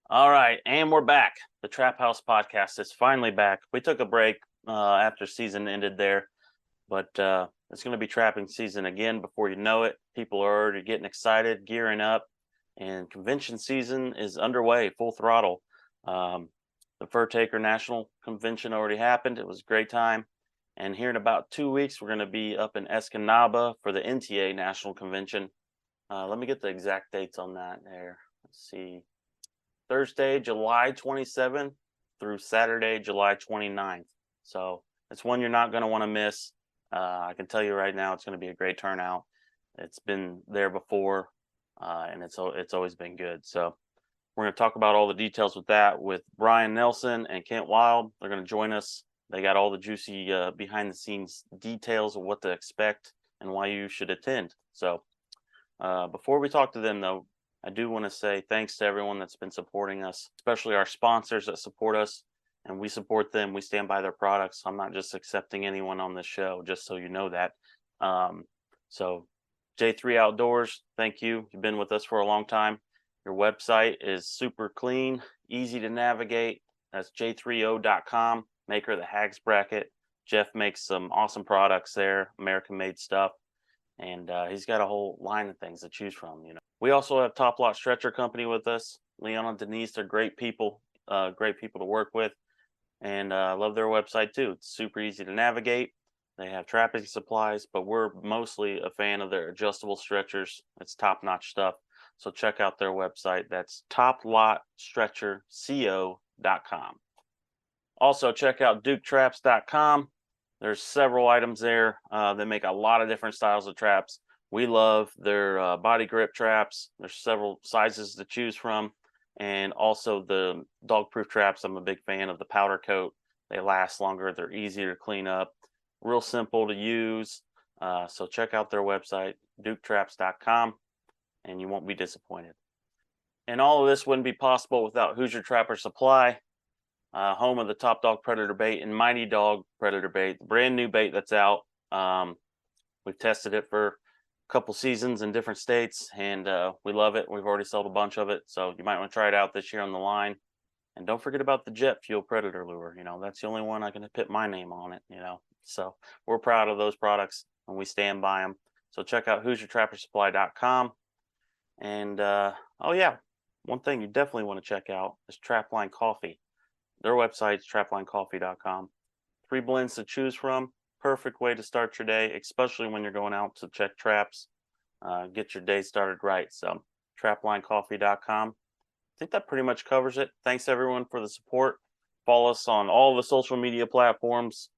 All right, and we're back. The Trap House Podcast is finally back. We took a break after season ended there, but it's going to be trapping season again before you know it. People are already getting excited, gearing up, and convention season is underway, full throttle. The Fur Taker National Convention already happened. It was a great time. And here in about 2 weeks, we're going to be up in Escanaba for the NTA National Convention. Let me get the exact dates on that there. Let's see. Thursday, July 27th through Saturday, July 29th. So it's one you're not going to want to miss. I can tell you right now, it's going to be a great turnout. It's been there before, and it's always been good. So we're going to talk about all the details with that with Brian Nelson and Kent Wild. They're going to join us. They got all the juicy behind the scenes details of what to expect and why you should attend. So before we talk to them, though, I do want to say thanks to everyone that's been supporting us, especially our sponsors that support us, and we support them. We stand by their products. I'm not just accepting anyone on this show, just so you know that. So J3 Outdoors, thank you. You've been with us for a long time. Your website is super clean, easy to navigate. That's j3o.com, maker of the Hags bracket. Jeff makes some awesome products there, American-made stuff. And he's got a whole line of things to choose from. We also have Top Lot Stretcher Company with us. Leon and Denise, they're great people to work with, and I love their website too. It's super easy to navigate. They have trapping supplies, but we're mostly a fan of their adjustable stretchers. It's top-notch stuff. So check out their website. That's toplotstretcherco.com. Also check out duketraps.com. There's several items there that make a lot of different styles of traps. We love their body grip traps. There's several sizes to choose from. And also the dog-proof traps. I'm a big fan of the powder coat. They last longer. They're easier to clean up. Real simple to use. So check out their website, duketraps.com, and you won't be disappointed. And all of this wouldn't be possible without Hoosier Trapper Supply. Home of the Top Dog Predator Bait and Mighty Dog Predator Bait, the brand new bait that's out. We've tested it for a couple seasons in different states, and we love it. We've already sold a bunch of it, so you might want to try it out this year on the line. And don't forget about the Jet Fuel Predator Lure. That's the only one I can put my name on it. So we're proud of those products, and we stand by them. So check out HoosierTrapperSupply.com. And oh yeah, one thing you definitely want to check out is Trapline Coffee. Their website is traplinecoffee.com. 3 blends to choose from. Perfect way to start your day, especially when you're going out to check traps. Get your day started right. So traplinecoffee.com. I think that pretty much covers it. Thanks everyone for the support. Follow us on all the social media platforms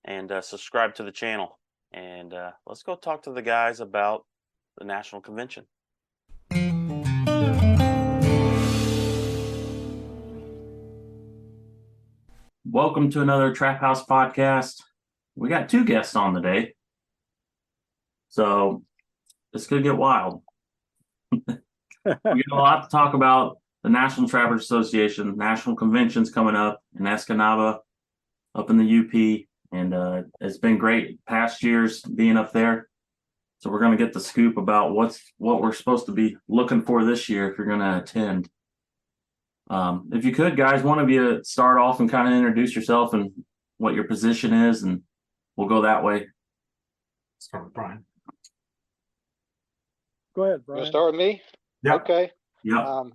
and subscribe to the channel. And let's go talk to the guys about the National Convention. Welcome to another Trap House podcast. We got 2 guests on today, so it's going to get wild. We got a lot to talk about. The National Trappers Association National Convention's coming up in Escanaba, up in the UP, and it's been great past years being up there. So we're going to get the scoop about what we're supposed to be looking for this year if you're going to attend. If you could, guys, one of you start off and kind of introduce yourself and what your position is, and we'll go that way. Start with Brian. Go ahead, You Brian. start with me? Yeah. Okay. Yeah.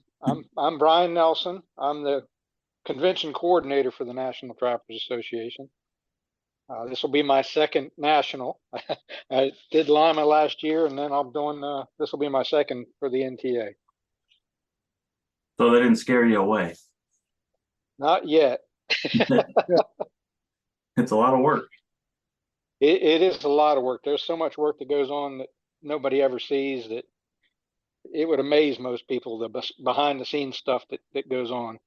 I'm Brian Nelson. I'm the convention coordinator for the National Trappers Association. This will be my second national. I did Lima last year, and then I'm doing this will be my second for the NTA. So they didn't scare you away. Not yet. It's a lot of work. It is a lot of work. There's so much work that goes on that nobody ever sees, that it would amaze most people, the behind the scenes stuff that goes on.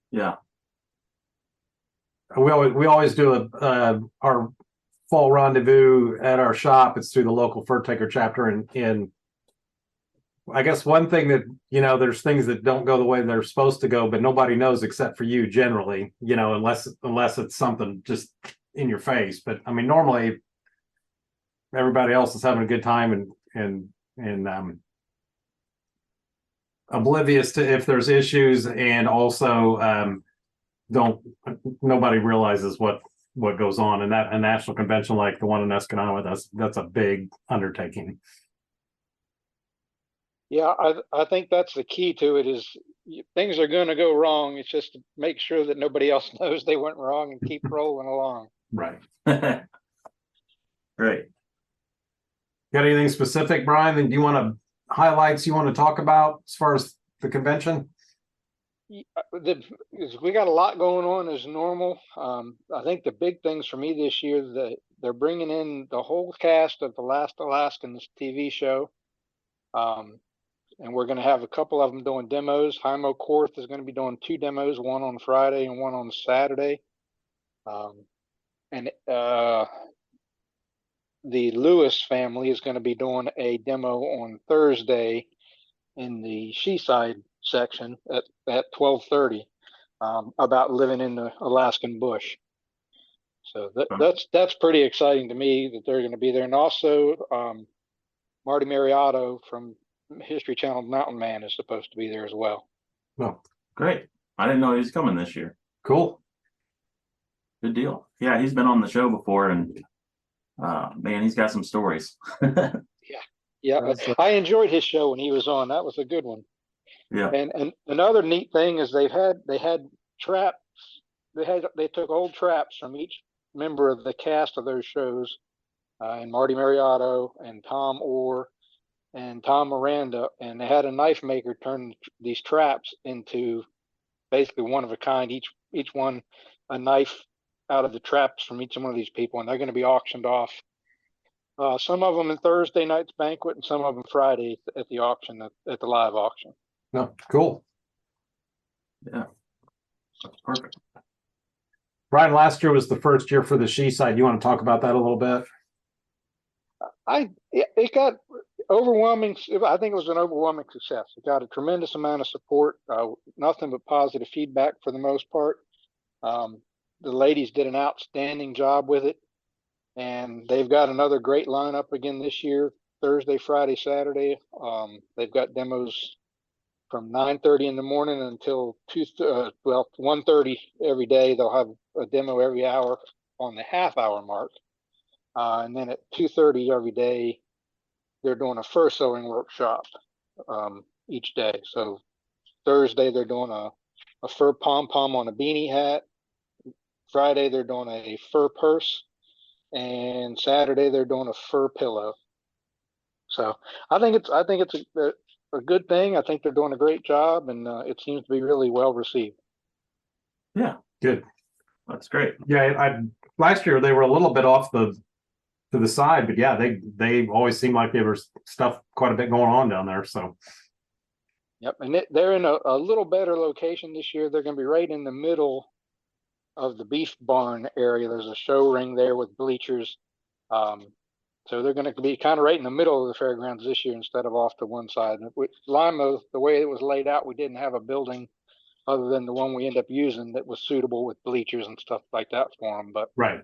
Yeah. We always do our fall rendezvous at our shop. It's through the local Fur Taker chapter, and I guess one thing that, there's things that don't go the way they're supposed to go, but nobody knows except for you generally, unless it's something just in your face. But I mean, normally everybody else is having a good time and and oblivious to if there's issues, and also don't nobody realizes what goes on, and that a national convention like the one in Escanaba, that's a big undertaking. Yeah, I think that's the key to it is things are going to go wrong. It's just to make sure that nobody else knows they went wrong and keep rolling along. Right. Great. Got anything specific, Brian, that you want to highlights you want to talk about as far as the convention? We got a lot going on as normal. I think the big things for me this year that they're bringing in the whole cast of The Last Alaskan, this TV show. And we're going to have a couple of them doing demos. Heimo Korth is going to be doing 2 demos, one on Friday and one on Saturday. The Lewis family is going to be doing a demo on Thursday in the Seaside section at 12:30 about living in the Alaskan bush. So that's pretty exciting to me that they're going to be there. And also Marty Mariotto from History Channel Mountain Man is supposed to be there as well. Oh, Great. I didn't know he was coming this year. cool. Good deal. Yeah, he's been on the show before, and man, he's got some stories. Yeah, That's I enjoyed his show when he was on. That was a good one. Yeah. And another neat thing is they had traps. They took old traps from each member of the cast of those shows, and Marty Mariotto and Tom Orr and Tom Miranda, and they had a knife maker turn these traps into basically one of a kind. Each one a knife out of the traps from each one of these people, and they're going to be auctioned off. Some of them in Thursday night's banquet, and some of them Friday at the auction, at the live auction. No, cool. Yeah. That's perfect. Brian, last year was the first year for the Seaside. You want to talk about that a little bit? It got overwhelming. I think it was an overwhelming success. It got a tremendous amount of support. Nothing but positive feedback for the most part. The ladies did an outstanding job with it, and they've got another great lineup again this year. Thursday, Friday, Saturday. They've got demos from 9:30 in the morning until 1:30 every day. They'll have a demo every hour on the half-hour mark, and then at 2:30 every day, they're doing a fur sewing workshop each day. So Thursday they're doing a fur pom-pom on a beanie hat. Friday they're doing a fur purse, and Saturday they're doing a fur pillow. So I think it's a good thing. I think they're doing a great job, and it seems to be really well received. Yeah. Good. That's great. Yeah, last year they were a little bit off to the side, but yeah, they always seemed like there was stuff quite a bit going on down there. So Yep, and they're in a little better location this year. They're going to be right in the middle of the beef barn area. There's a show ring there with bleachers. So they're going to be kind of right in the middle of the fairgrounds this year instead of off to one side. With Lima, the way it was laid out, we didn't have a building other than the one we end up using that was suitable with bleachers and stuff like that for them. But right.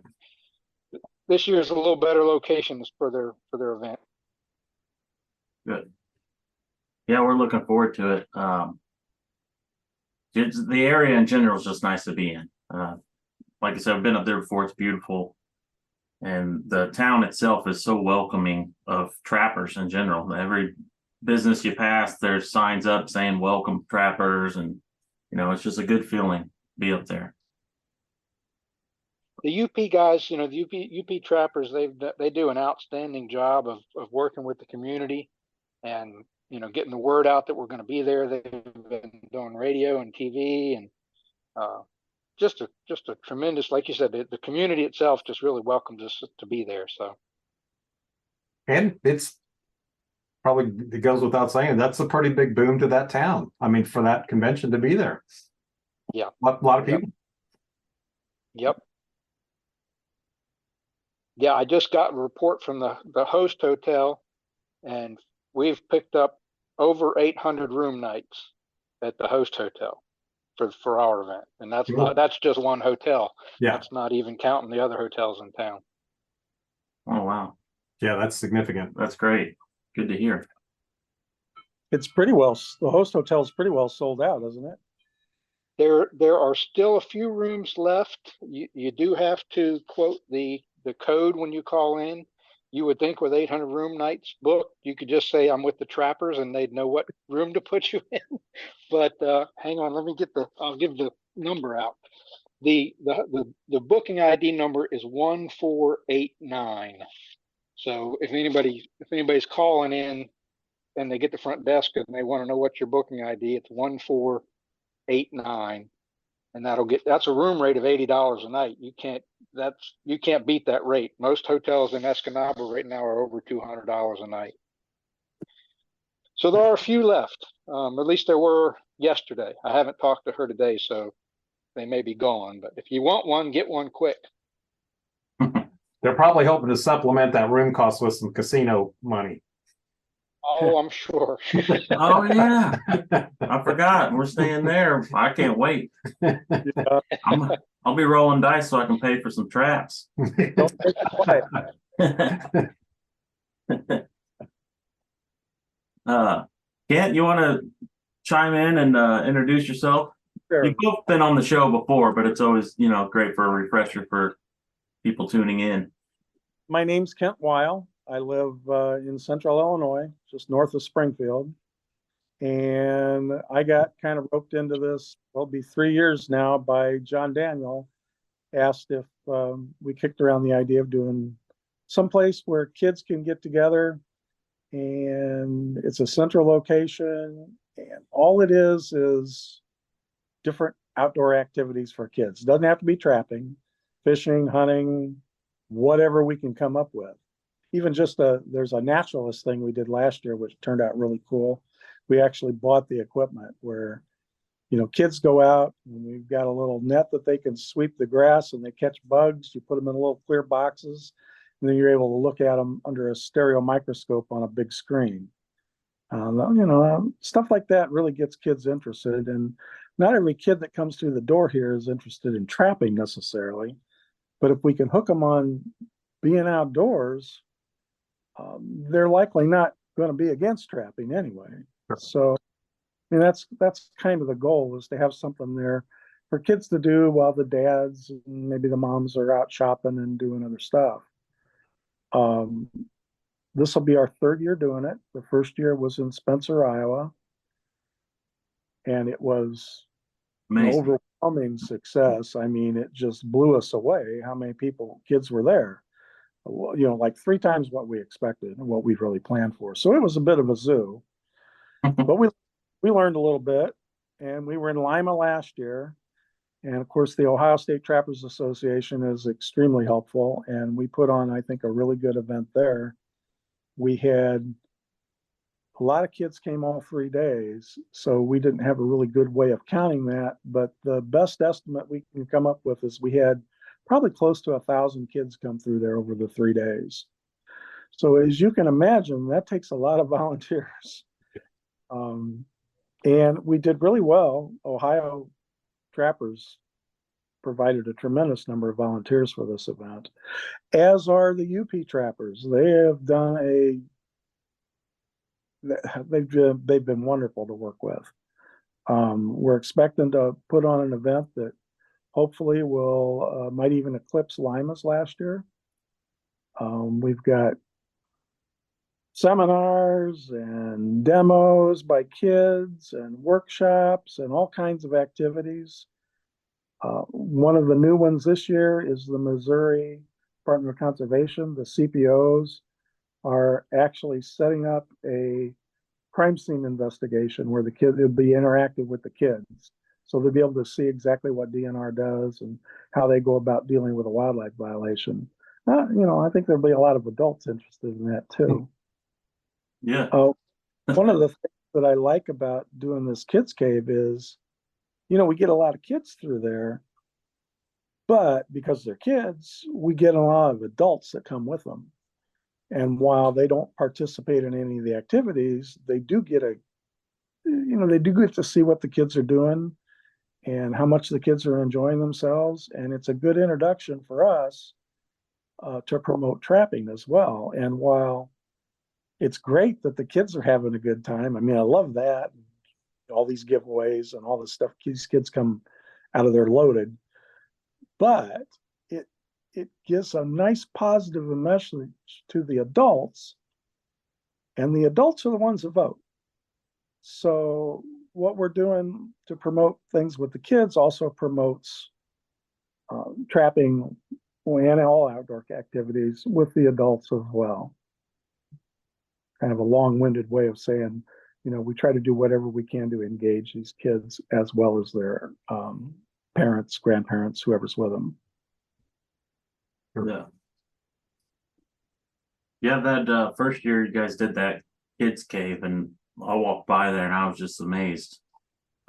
this year is a little better locations for their event. Good. Yeah, we're looking forward to it. The area in general is just nice to be in. Like I said, I've been up there before. It's beautiful. And the town itself is so welcoming of trappers in general. Every business you pass, there's signs up saying welcome trappers, and it's just a good feeling to be up there. The UP guys, the UP trappers, they do an outstanding job of working with the community and getting the word out that we're going to be there. They've been doing radio and TV, and just a tremendous, like you said, the community itself just really welcomes us to be there. So, And it goes without saying, that's a pretty big boom to that town. I mean, for that convention to be there. Yeah. A lot of people. Yep. Yeah, I just got a report from the host hotel, and we've picked up over 800 room nights at the host hotel for our event, and that's just one hotel. Yeah, that's not even counting the other hotels in town. Oh, wow. Yeah, that's significant. That's great. Good to hear. It's pretty well, the host hotel is pretty well sold out, isn't it? There are still a few rooms left. You do have to quote the code when you call in. You would think with 800 room nights booked, you could just say I'm with the Trappers and they'd know what room to put you in. But hang on, let me get I'll give the number out. The booking ID number is 1489. So if anybody's calling in and they get the front desk and they want to know what your booking ID, it's 1489, and that's a room rate of $80 a night. You can't beat that rate. Most hotels in Escanaba right now are over $200 a night. So there are a few left. At least there were yesterday. I haven't talked to her today, so they may be gone. But if you want one, get one quick. They're probably hoping to supplement that room cost with some casino money. Oh, I'm sure. Oh yeah, I forgot. We're staying there. I can't wait. I'll be rolling dice so I can pay for some traps. Don't make it quiet. Kent, you want to chime in and introduce yourself? Sure. You've both been on the show before, but it's always, great for a refresher for people tuning in. My name's Kent Weil. I live in central Illinois, just north of Springfield. And I got kind of roped into this, it'll be 3 years now, by John Daniel. Asked if we kicked around the idea of doing someplace where kids can get together, and it's a central location, and all it is different outdoor activities for kids. Doesn't have to be trapping, fishing, hunting, whatever we can come up with. Even just there's a naturalist thing we did last year, which turned out really cool. We actually bought the equipment where, kids go out and we've got a little net that they can sweep the grass and they catch bugs. You put them in little clear boxes, and then you're able to look at them under a stereo microscope on a big screen. Stuff like that really gets kids interested. And not every kid that comes through the door here is interested in trapping necessarily. But if we can hook them on being outdoors, they're likely not going to be against trapping anyway. Sure. So, that's kind of the goal, is to have something there for kids to do while the dads and maybe the moms are out shopping and doing other stuff. This will be our 3rd year doing it. The first year was in Spencer, Iowa, and it was Amazing. an overwhelming success. I mean, it just blew us away how many kids were there. Like 3 times what we expected and what we really planned for. So it was a bit of a zoo, but we learned a little bit, and we were in Lima last year. And of course, the Ohio State Trappers Association is extremely helpful. And we put on, I think, a really good event there. We had a lot of kids came all 3 days, so we didn't have a really good way of counting that. But the best estimate we can come up with is we had probably close to 1,000 kids come through there over the 3 days. So as you can imagine, that takes a lot of volunteers. And we did really well. Ohio Trappers provided a tremendous number of volunteers for this event, as are the UP Trappers. They have done they've been wonderful to work with. We're expecting to put on an event that hopefully will might even eclipse Lima's last year. We've got seminars and demos by kids and workshops and all kinds of activities. One of the new ones this year is the Missouri Department of Conservation. The CPOs are actually setting up a crime scene investigation where the kids will be interactive with the kids. So they'll be able to see exactly what DNR does and how they go about dealing with a wildlife violation. I think there'll be a lot of adults interested in that too. Yeah. One of the things that I like about doing this Kids Cave is, we get a lot of kids through there, but because they're kids, we get a lot of adults that come with them. And while they don't participate in any of the activities, they do get to see what the kids are doing and how much the kids are enjoying themselves. And it's a good introduction for us to promote trapping as well. And while, it's great that the kids are having a good time. I mean, I love that. All these giveaways and all this stuff. These kids come out of there loaded, but it gives a nice positive message to the adults, and the adults are the ones that vote. So what we're doing to promote things with the kids also promotes trapping and all outdoor activities with the adults as well. Kind of a long-winded way of saying, we try to do whatever we can to engage these kids as well as their parents, grandparents, whoever's with them. Yeah. Yeah, that first year you guys did that kids cave, and I walked by there and I was just amazed.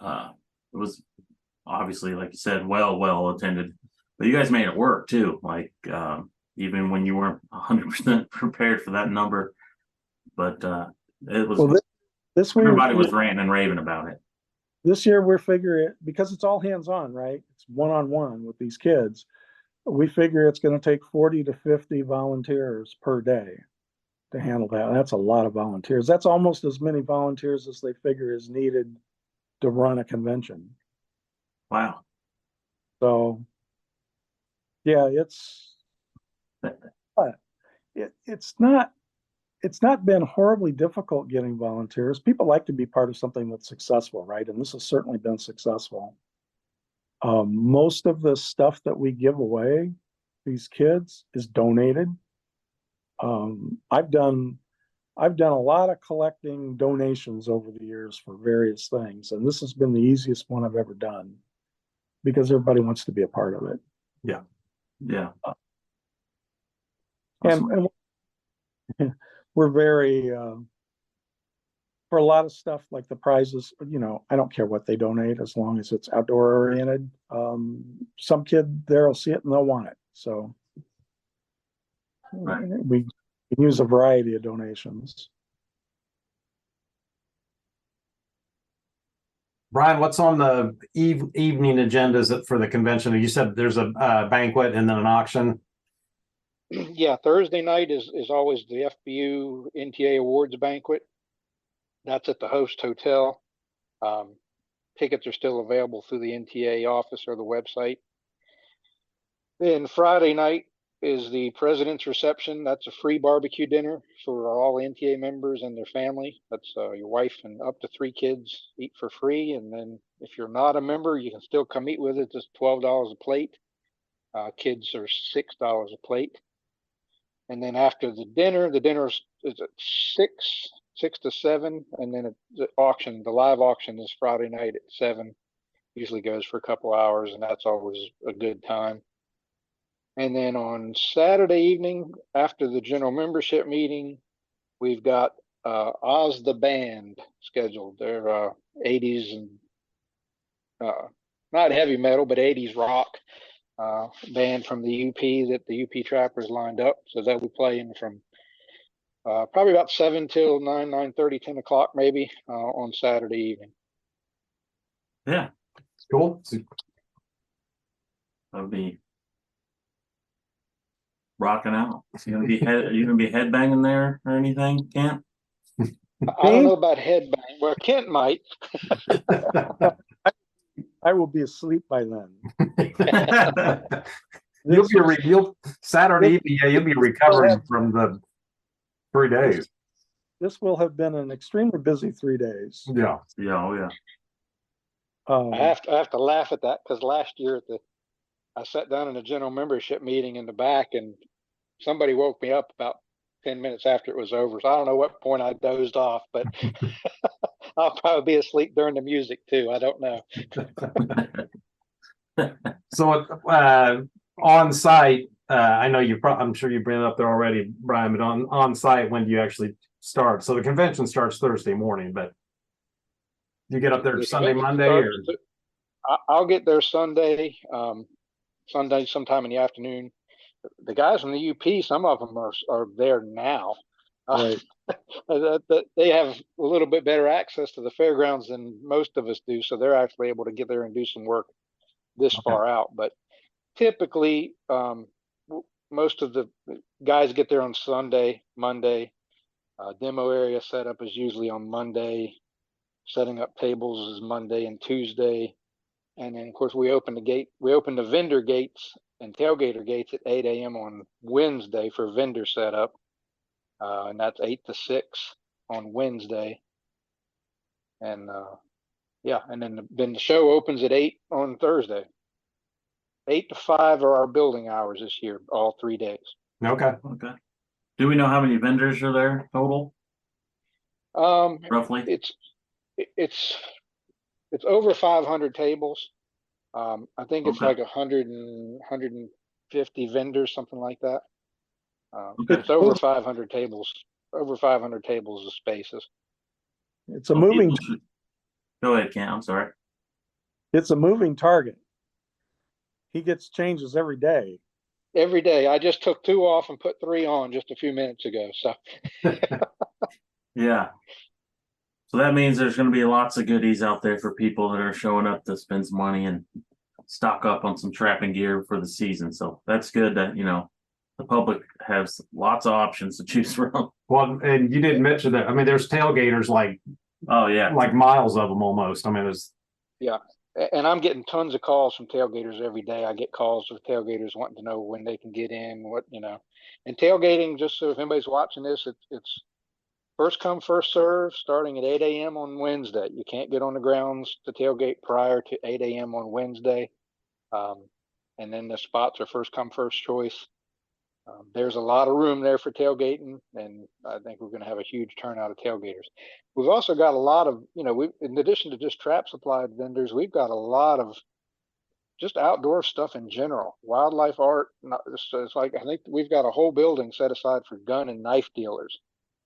It was obviously, like you said, well attended, but you guys made it work too. Like even when you weren't 100% prepared for that number, but it was. Well, this everybody was ranting and raving about it. This year we're figuring, because it's all hands-on, right? It's one-on-one with these kids. We figure it's going to take 40 to 50 volunteers per day to handle that. That's a lot of volunteers. That's almost as many volunteers as they figure is needed to run a convention. Wow. So, yeah, it's not been horribly difficult getting volunteers. People like to be part of something that's successful, right? And this has certainly been successful. Most of the stuff that we give away these kids is donated. I've done a lot of collecting donations over the years for various things, and this has been the easiest one I've ever done because everybody wants to be a part of it. Yeah. And we're very for a lot of stuff like the prizes, I don't care what they donate as long as it's outdoor oriented. Some kid there will see it and they'll want it. So Right. we can use a variety of donations. Brian, what's on the evening agendas for the convention? You said there's a banquet and then an auction. Yeah, Thursday night is always the FBU NTA Awards banquet. That's at the Host Hotel. Tickets are still available through the NTA office or the website. Then Friday night is the President's Reception. That's a free barbecue dinner for all NTA members and their family. That's your wife and up to 3 kids eat for free. And then if you're not a member, you can still come eat with it. It's $12 a plate. Kids are $6 a plate. And then after the dinner is at 6 to 7, and then the live auction is Friday night at 7. Usually goes for a couple hours, and that's always a good time. And then on Saturday evening, after the general membership meeting, we've got Oz the Band scheduled. They're 80s and not heavy metal, but 80s rock. Band from the UP that the UP Trappers lined up. So they'll be playing from probably about 7 till 9:30, 10 o'clock maybe on Saturday evening. Yeah. Cool. That'll be rocking out. You gonna be headbanging there or anything, Kent? I don't know about headbang. Well, Kent might. I will be asleep by then. You'll Saturday evening. Yeah, you'll be recovering from the 3 days. This will have been an extremely busy 3 days. Yeah. Oh yeah. I have to laugh at that because last year I sat down in a general membership meeting in the back, and somebody woke me up about 10 minutes after it was over. So I don't know what point I dozed off, but I'll probably be asleep during the music too. I don't know. So on site, I know I'm sure you've been up there already, Brian, but on site, when do you actually start? So the convention starts Thursday morning, but you get up there Sunday, Monday, or I'll get there Sunday sometime in the afternoon. The guys from the UP, some of them are there now. Right. They have a little bit better access to the fairgrounds than most of us do, so they're actually able to get there and do some work this far out. But typically, most of the guys get there on Sunday, Monday, Demo area setup is usually on Monday. Setting up tables is Monday and Tuesday. And then, of course, we open the vendor gates and tailgater gates at 8 a.m. on Wednesday for vendor setup. And that's 8 to 6 on Wednesday. And yeah, and then the show opens at 8 on Thursday. 8 to 5 are our building hours this year, all 3 days. Okay. Okay. Do we know how many vendors are there total, roughly? It's over 500 tables. I think it's Okay. like 150 vendors, something like that. Okay. It's over 500 tables. Over 500 tables of spaces. It's a Well, moving, people should- Go ahead, Ken. I'm sorry. it's a moving target. He gets changes every day. Every day. I just took 2 off and put 3 on just a few minutes ago. So Yeah. So that means there's going to be lots of goodies out there for people that are showing up to spend some money and stock up on some trapping gear for the season. So that's good that, the public has lots of options to choose from. Well, and you didn't mention that. I mean, there's tailgaters like Oh, yeah. miles of them almost. I mean, it's and I'm getting tons of calls from tailgaters every day. I get calls of tailgaters wanting to know when they can get in, and tailgating, just so if anybody's watching this, it's first come, first serve, starting at 8 a.m. on Wednesday. You can't get on the grounds to tailgate prior to 8 a.m. on Wednesday. And then the spots are first come, first choice. There's a lot of room there for tailgating, and I think we're going to have a huge turnout of tailgaters. We've also got a lot of, in addition to just trap supplied vendors, we've got a lot of just outdoor stuff in general. Wildlife art. It's like, I think we've got a whole building set aside for gun and knife dealers.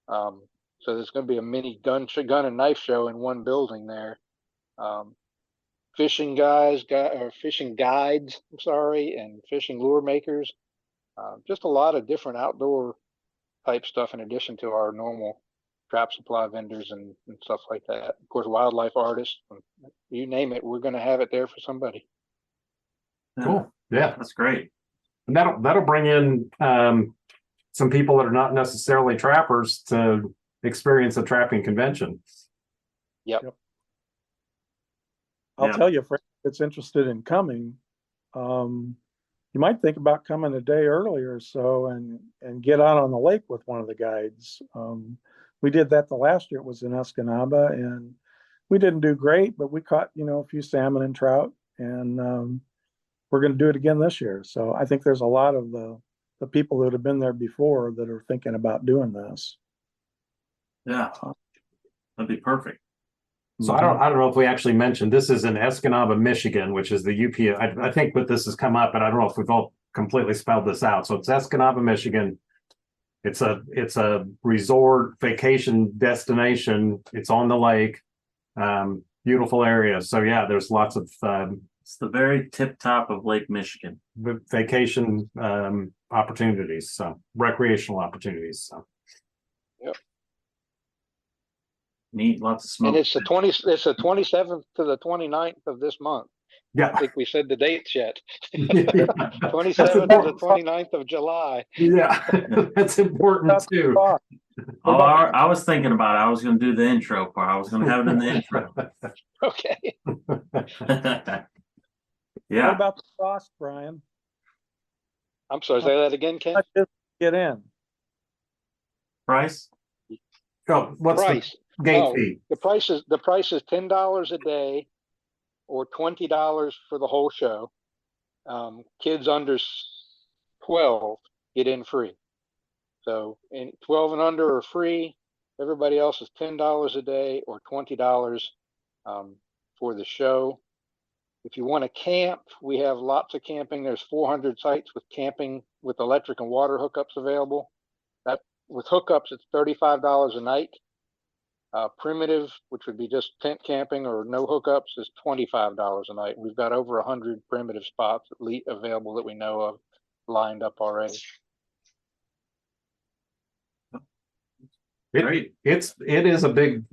So there's going to be a mini gun and knife show in one building there. Fishing guides, I'm sorry, and fishing lure makers. Just a lot of different outdoor type stuff in addition to our normal trap supply vendors and stuff like that. Of course, wildlife artists, you name it, we're going to have it there for somebody. Yeah, cool. Yeah. that's great. And that'll bring in some people that are not necessarily trappers to experience a trapping convention. I'll Yeah. tell you, Frank, if it's interested in coming, you might think about coming a day earlier or so and get out on the lake with one of the guides. We did that the last year. It was in Escanaba, and we didn't do great, but we caught, a few salmon and trout, and we're going to do it again this year. So I think there's a lot of the people that have been there before that are thinking about doing this. Yeah. That'd be perfect. So I don't know if we actually mentioned this is in Escanaba, Michigan, which is the UP. I think what this has come up, but I don't know if we've all completely spelled this out. So it's Escanaba, Michigan. It's a resort vacation destination. It's on the lake, beautiful area. So yeah, there's lots of It's the very tip top of Lake Michigan. vacation opportunities, so recreational opportunities. So Neat, lots of smoke. And it's the 27th to the 29th of this month. I yeah, think we said the dates yet. That's 27th to the important. 29th of July. Yeah, that's important too. Oh, I was thinking about it. I was going to do the intro part. I was going to have it in the intro. Okay. What Yeah. about the cost, Brian? I'm sorry, say that again, Ken? Not just get in. Price? Oh, what's Price. the gate Oh, fee? The price is $10 a day or $20 for the whole show. Kids under 12 get in free. So 12 and under are free. Everybody else is $10 a day or $20 for the show. If you want to camp, we have lots of camping. There's 400 sites with camping with electric and water hookups available. That with hookups, it's $35 a night. Primitive, which would be just tent camping or no hookups, is $25 a night. We've got over 100 primitive spots available that we know of lined up already. Great. It is a big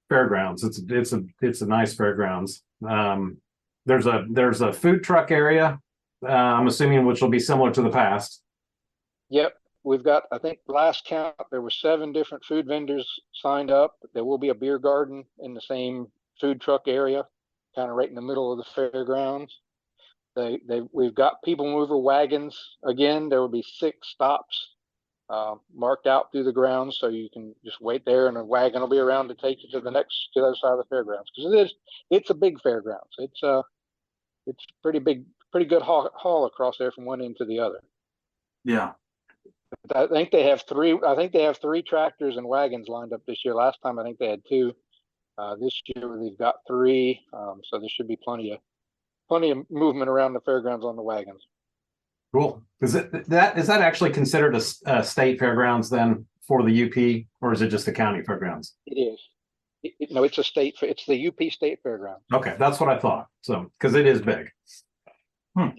fairgrounds. It's a nice fairgrounds. There's a food truck area. I'm assuming which will be similar to the past. Yep, we've got, I think last count, there were 7 different food vendors signed up. There will be a beer garden in the same food truck area, kind of right in the middle of the fairgrounds. We've got people mover wagons. Again, there will be 6 stops marked out through the grounds, so you can just wait there and a wagon will be around to take you to the other side of the fairgrounds. Because it's a big fairgrounds. It's pretty big, pretty good haul across there from one end to the other. Yeah. I think they have 3. I think they have 3 tractors and wagons lined up this year. Last time I think they had 2. This year they've got 3. So there should be plenty of movement around the fairgrounds on the wagons. Cool. Is that actually considered a state fairgrounds then for the UP, or is it just the county fairgrounds? It is. No, it's a state. It's the UP State Fairgrounds. Okay, that's what I thought. So, because it is big. Hmm.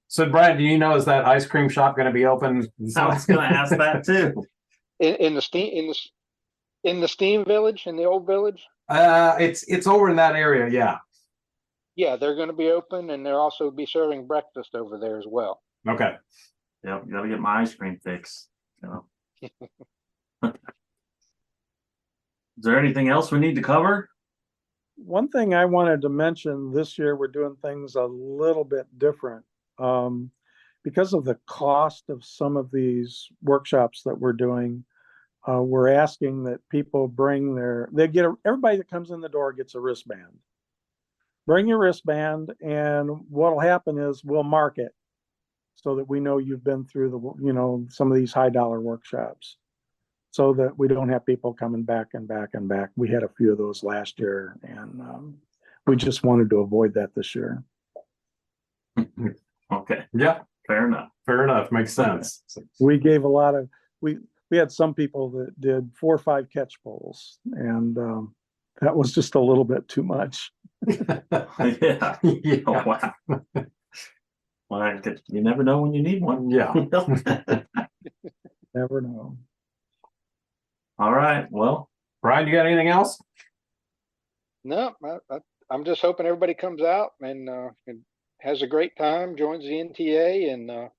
So, Brian, do you know, is that ice cream shop going to be open? I was going to ask that too. In the Steam Village, in the old village. It's over in that area. Yeah. Yeah, they're going to be open, and they'll also be serving breakfast over there as well. Okay. Yep, got to get my ice cream fix. So. Is there anything else we need to cover? One thing I wanted to mention, this year we're doing things a little bit different. Because of the cost of some of these workshops that we're doing, we're asking that people bring everybody that comes in the door gets a wristband. Bring your wristband, and what'll happen is we'll mark it so that we know you've been through some of these high dollar workshops, so that we don't have people coming back and back and back. We had a few of those last year, and we just wanted to avoid that this year. Okay. Yeah. Fair enough. Fair enough. Makes sense. We gave we had some people that did 4 or 5 catch bowls, and that was just a little bit too much. Yeah. Yeah. Oh, wow. Well, you never know when you need one. Yeah. Never know. All right. Well, Brian, you got anything else? No, I'm just hoping everybody comes out and has a great time, joins the NTA, and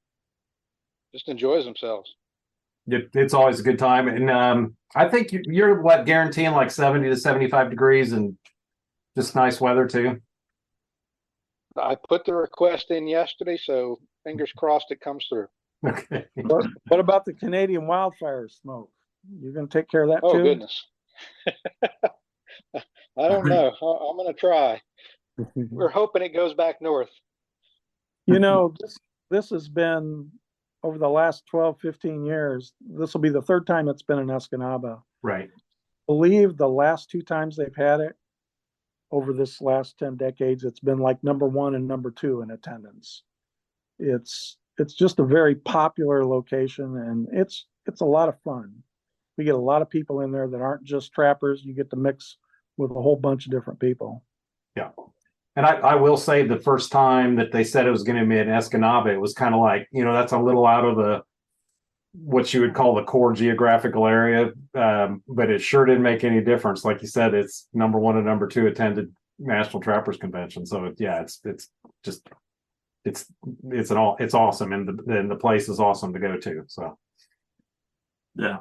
just enjoys themselves. It's always a good time. And I think you're guaranteeing like 70 to 75 degrees and just nice weather too. I put the request in yesterday, so fingers crossed it comes through. Okay. What about the Canadian wildfire smoke? You're going to take care of that too? Oh, goodness. I don't know. I'm going to try. We're hoping it goes back north. This has been over the last 12, 15 years. This will be the 3rd time it's been in Escanaba. Right. I believe the last 2 times they've had it over this last 10 decades, it's been like number 1 and number 2 in attendance. It's just a very popular location, and it's a lot of fun. We get a lot of people in there that aren't just trappers. You get to mix with a whole bunch of different people. Yeah. And I will say the first time that they said it was going to be in Escanaba, it was kind of like, that's a little out of what you would call the core geographical area. But it sure didn't make any difference. Like you said, it's number 1 and number 2 attended National Trappers Convention. So it's awesome. And the place is awesome to go to. So. yeah.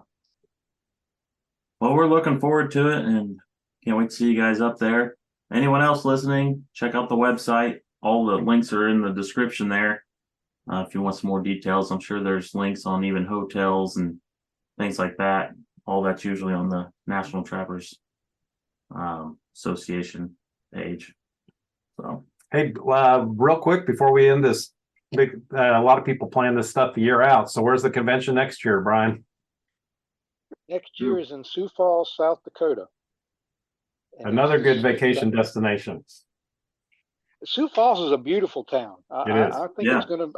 Well, we're looking forward to it and can't wait to see you guys up there. Anyone else listening, check out the website. All the links are in the description there. If you want some more details, I'm sure there's links on even hotels and things like that. All that's usually on the National Trappers Association page. So, Hey, real quick before we end this, a lot of people plan this stuff the year out. So where's the convention next year, Brian? Next year is in Sioux Falls, South Dakota. And Another good vacation destination. Sioux Falls is a beautiful town. It is. I think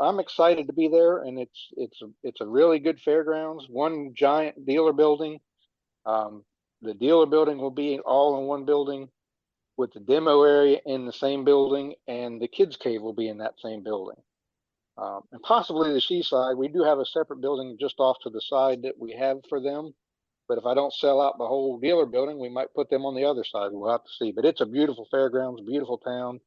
I'm excited to be there, and it's a really good fairgrounds. One giant dealer building. The dealer building will be all in one building, with the demo area in the same building, and the kids cave will be in that same building. And possibly the Seaside. We do have a separate building just off to the side that we have for them. But if I don't sell out the whole dealer building, we might put them on the other side. We'll have to see. But it's a beautiful fairgrounds, beautiful town.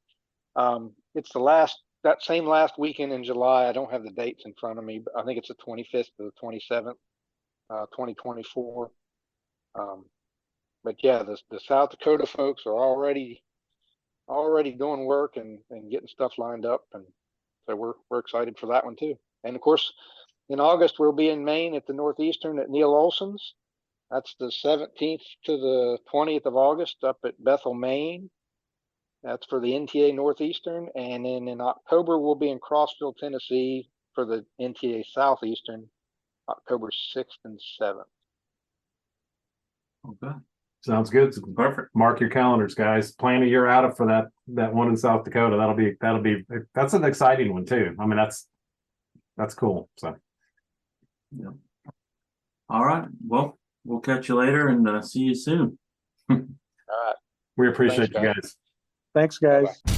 It's the last that same last weekend in July. I don't have the dates in front of me, but I think it's the 25th to the 27th, 2024. But yeah, the South Dakota folks are already doing work and getting stuff lined up, and so we're excited for that one too. And of course, in August we'll be in Maine at the Northeastern at Neil Olson's. That's the 17th to the 20th of August up at Bethel, Maine. That's for the NTA Northeastern. And then in October, we'll be in Crossville, Tennessee for the NTA Southeastern, October 6th and 7th. Okay, Sounds good. perfect. Mark your calendars, guys. Plan a year out for that one in South Dakota. That's an exciting one too. I mean, that's cool. So All right. Well, we'll catch you later and see you soon. All right. we appreciate Thanks, you guys. guys. Thanks, guys. Bye-bye.